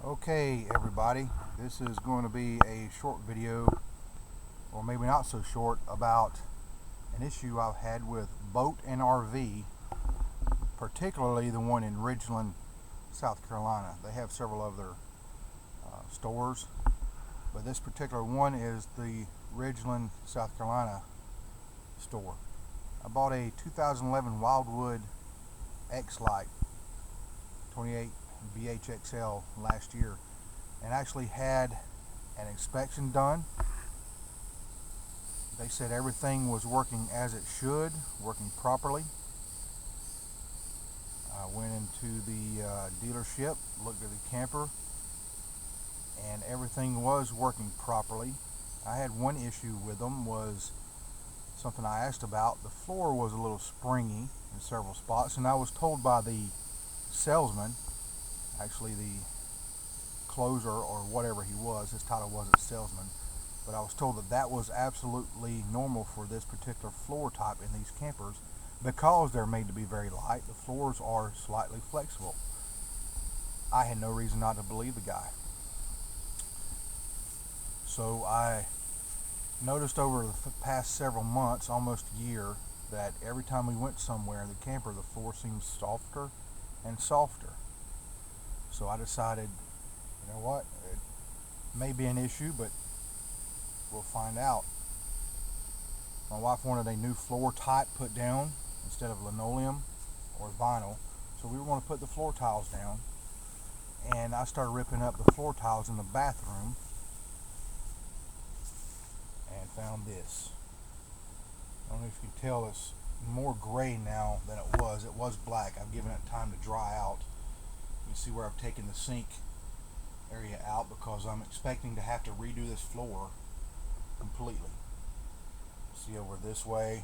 Okay, everybody, this is going to be a short video, or maybe not so short, about an issue I've had with boat and RV, particularly the one in Ridgeland, South Carolina. They have several other stores, but this particular one is the Ridgeland, South Carolina store. I bought a 2011 Wildwood X-Lite 28 BHXL last year and actually had an inspection done. They said everything was working as it should, working properly. I went into the dealership, looked at the camper, and everything was working properly. I had one issue with them, was something I asked about. The floor was a little springy in several spots, and I was told by the salesman, actually the closer or whatever he was, his title wasn't salesman, but I was told that that was absolutely normal for this particular floor type in these campers because they're made to be very light. The floors are slightly flexible. I had no reason not to believe the guy. So I noticed over the past several months, almost a year, that every time we went somewhere in the camper, the floor seemed softer and softer. So I decided, you know what, it may be an issue, but we'll find out. My wife wanted a new floor type put down instead of linoleum or vinyl, so we were going to put the floor tiles down. And I started ripping up the floor tiles in the bathroom and found this. I don't know if you can tell, it's more gray now than it was. It was black. I've given it time to dry out. You can see where I've taken the sink area out because I'm expecting to have to redo this floor completely. See over this way,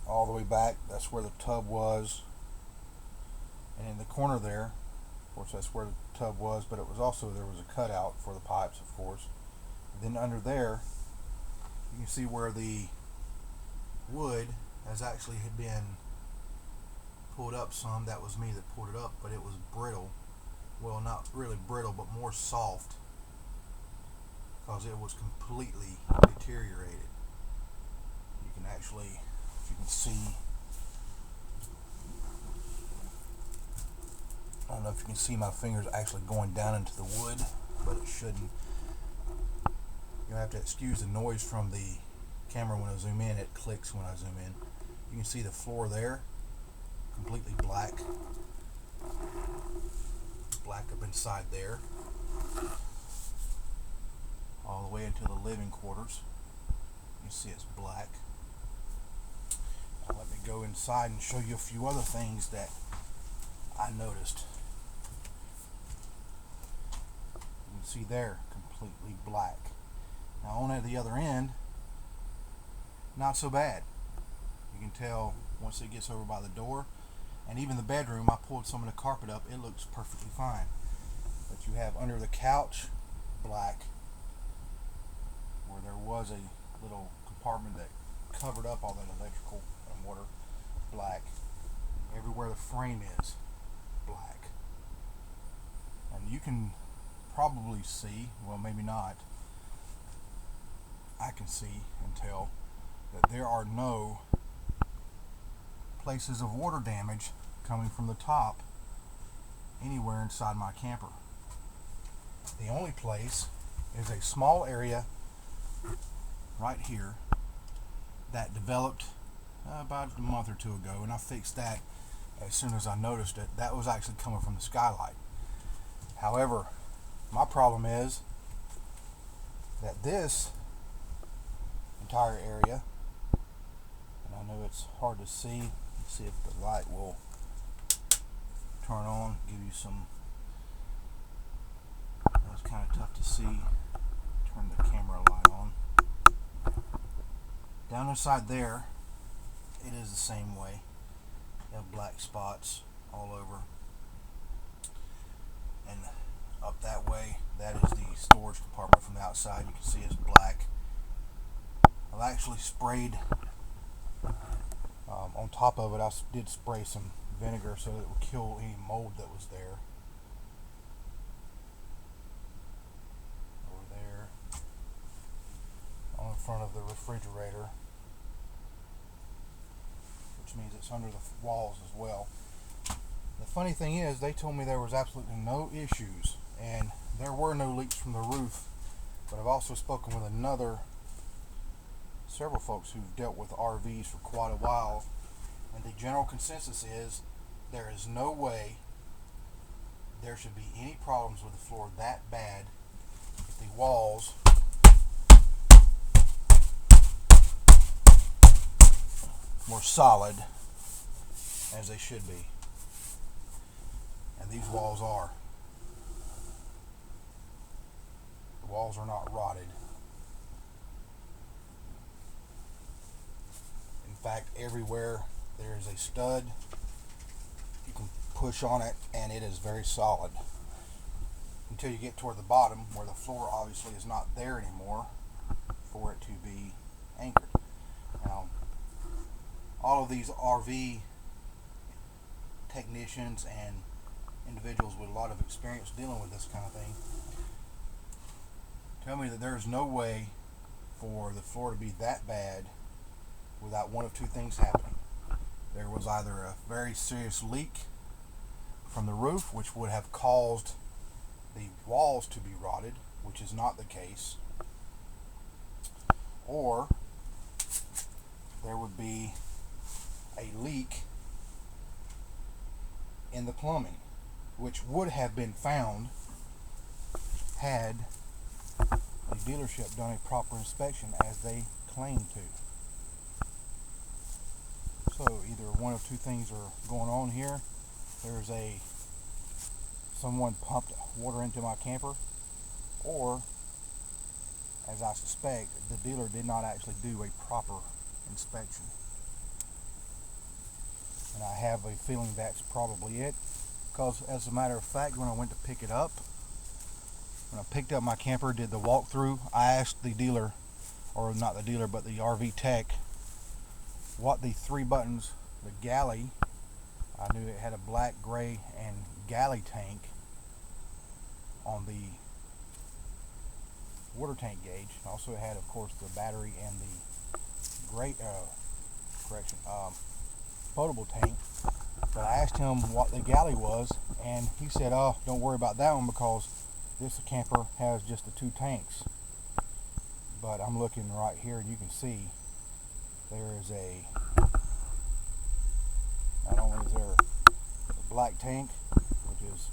all the way back, that's where the tub was. And in the corner there, of course, that's where the tub was, but it was also, there was a cutout for the pipes, of course. And then under there, you can see where the wood has actually had been pulled up some. That was me that pulled it up, but it was brittle. Well, not really brittle, but more soft because it was completely deteriorated. You can actually, if you can see, I don't know if you can see my fingers actually going down into the wood, but it shouldn't. You'll have to excuse the noise from the camera when I zoom in. It clicks when I zoom in. You can see the floor there, completely black. Black up inside there, all the way into the living quarters. You can see it's black. Now let me go inside and show you a few other things that I noticed. You can see there, completely black. Now on the other end, not so bad. You can tell once it gets over by the door, and even the bedroom, I pulled some of the carpet up, it looks perfectly fine. But you have under the couch, black, where there was a little compartment that covered up all that electrical and water, black. Everywhere the frame is, black. And you can probably see, well, maybe not, I can see and tell that there are no places of water damage coming from the top anywhere inside my camper. The only place is a small area right here that developed about a month or two ago, and I fixed that as soon as I noticed it. That was actually coming from the skylight. However, my problem is that this entire area, and I know it's hard to see if the light will turn on, give you some, it's kind of tough to see. Turn the camera light on. Down inside there, it is the same way. You have black spots all over. And up that way, that is the storage compartment from the outside. You can see it's black. I've actually sprayed on top of it. I did spray some vinegar so that it would kill any mold that was there. front of the refrigerator, which means it's under the walls as well. The funny thing is, they told me there was absolutely no issues, and there were no leaks from the roof. But I've also spoken with several folks who've dealt with RVs for quite a while, and the general consensus is there is no way there should be any problems with the floor that bad if the walls were solid as they should be. And these walls are. The walls are not rotted. In fact, everywhere there is a stud, you can push on it and it is very solid. Until you get toward the bottom where the floor obviously is not there anymore for it to be anchored. Now, all of these RV technicians and individuals with a lot of experience dealing with this kind of thing tell me that there's no way for the floor to be that bad without one of two things happening. There was either a very serious leak from the roof, which would have caused the walls to be rotted, which is not the case, or there would be a leak in the plumbing, which would have been found had the dealership done a proper inspection as they claim to. So either one of two things are going on here. There's someone pumped water into my camper, or, as I suspect, the dealer did not actually do a proper inspection. And I have a feeling that's probably it, because as a matter of fact, when I went to pick it up, when I picked up my camper, did the walkthrough, I asked the dealer, or not the dealer, but the RV tech, what the three buttons, the galley, I knew it had a black, gray, and galley tank on the water tank gauge. Also, it had, of course, the battery and the potable tank. But I asked him what the galley was, and he said, "Oh, don't worry about that one because this camper has just the two tanks." But I'm looking right here, and you can see there is not only is there a black tank, which is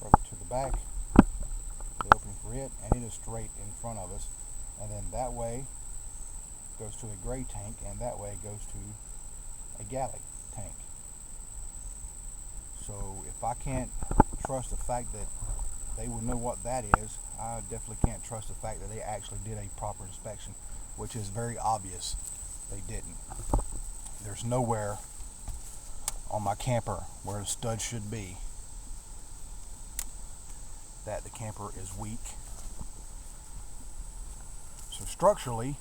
further to the back, the opening for it, and it is straight in front of us. And then that way goes to a gray tank, and that way goes to a galley tank. So if I can't trust the fact that they would know what that is, I definitely can't trust the fact that they actually did a proper inspection, which is very obvious they didn't. There's nowhere on my camper where the stud should be that the camper is weak. So structurally,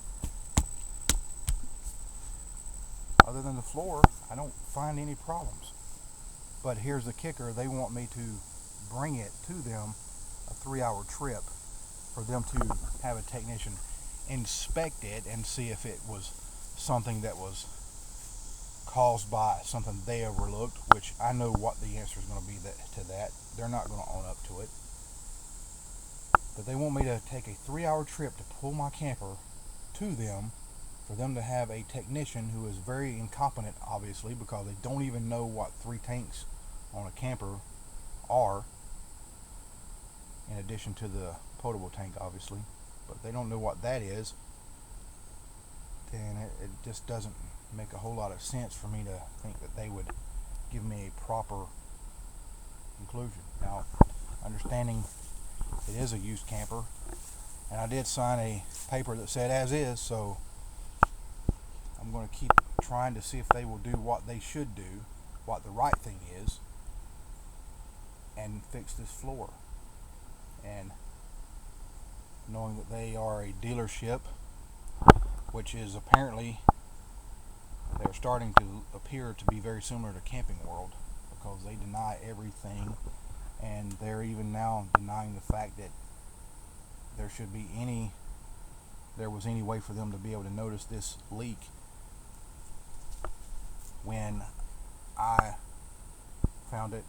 other than the floor, I don't find any problems. But here's the kicker: they want me to bring it to them, a 3-hour trip, for them to have a technician inspect it and see if it was something that was caused by something they overlooked, which I know what the answer is going to be to that. They're not going to own up to it. But they want me to take a 3-hour trip to pull my camper to them, for them to have a technician who is very incompetent, obviously, because they don't even know what 3 tanks on a camper are, in addition to the potable tank, obviously. But if they don't know what that is, then it just doesn't make a whole lot of sense for me to think that they would give me a proper conclusion. Now, understanding it is a used camper, and I did sign a paper that said as is, so I'm going to keep trying to see if they will do what they should do, what the right thing is, and fix this floor. And knowing that they are a dealership, which is apparently, they're starting to appear to be very similar to Camping World, because they deny everything, and they're even now denying the fact that there should be any there was any way for them to be able to notice this leak when I found it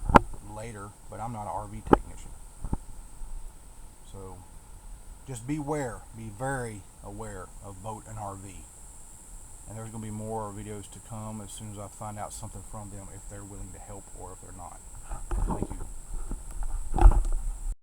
later, but I'm not an RV technician. So just beware, be very aware of boat and RV. And there's going to be more videos to come as soon as I find out something from them, if they're willing to help or if they're not. Thank you.